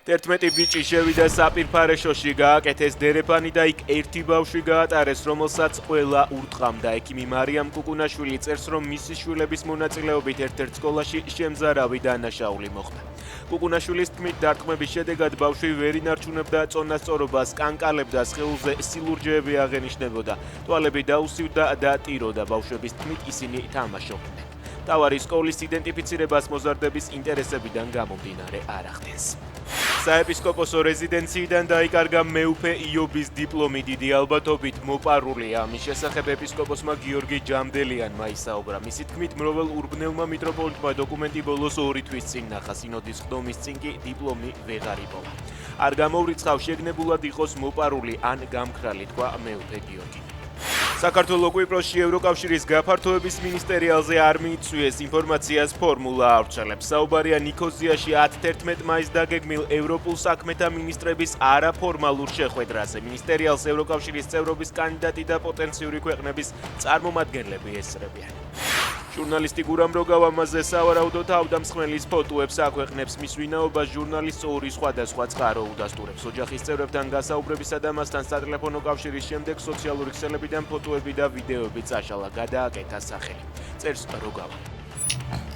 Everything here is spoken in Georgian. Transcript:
11 ბიჭი შევიდა საპირფარეშოში, გააკეთეს დერეფანი და იქ ერთი ბავშვი გაატარეს, რომელსაც ყველა ურტყამდა. ექიმი მარიამ კუკუნაშვილი წერს, რომ მისი შვილების მონაწილეობით ერთ-ერთ სკოლაში შემზარავი დანაშაული მოხდა. კუკუნაშვილის თქმით, დარტყმების შედეგად ბავშვი ვერ ინარჩუნებდა წონასწორობას, კანკალებდა, სხეულზე სილურჯეები აღენიშნებოდა, ტვალები დაუსივდა და ტიროდა. ბავშვების თქმით, ისინი თამაშობდნენ. მთავარი სკოლის იდენტიფიცირებას მოზარდების ინტერესებიდან გამომდინარე არ ახდენს. საეპისკოპოსო რეზიდენციიდან დაიკარგა მეუფე იობის დიპლომი, დიდი ალბათობით მოპარულია. ამის შესახებ ეპისკოპოსმა გიორგი ჯამდელიანმა ისაუბრა. მისი თქმით, მროვალ ურბნელმა მიტროპოლიტმა დოკუმენტი ბოლოს 2 თვის წინ ნახა. სინოდის ხდომის წინ კი დიპლომი ვეღარ იპოვა. არ გამოვრიცხავ, შეგნებულად იყოს მოპარული ან გამქრალი, თქვა მეუფე გიორგი. საქართველოს კვიპროსში ევროკავშირის გაფართოების მინისტერიალზე არ მიიწვიეს ინფორმაციას ფორმულა ავრცელებს. საუბარია ნიქოზიაში 10-11 მაისს დაგეგმილ ევროპულ საქმეთა მინისტრების არაფორმალურ შეხვედრაზე. მინისტერიალს ევროკავშირის წევრობის კანდიდატი და პოტენციური ქვეყნების წარმომადგენლები ესწრებიან. ჟურნალისტი გურამ როგავამაზე სავარაუდო თავდამსხმელის ფოტოებს აქვეყნებს. მის ვინაობას ჟურნალისტს 2 სხვადასხვა წყარო udასტურებს. ოჯახის წევრებთან გასაუბრებისა და მასთან სატელეფონო კავშირის შემდეგ სოციალური ქსელებიდან ფოტოები და ვიდეოები წაშალა, გადააკეთა სახელი. წერს როგავა.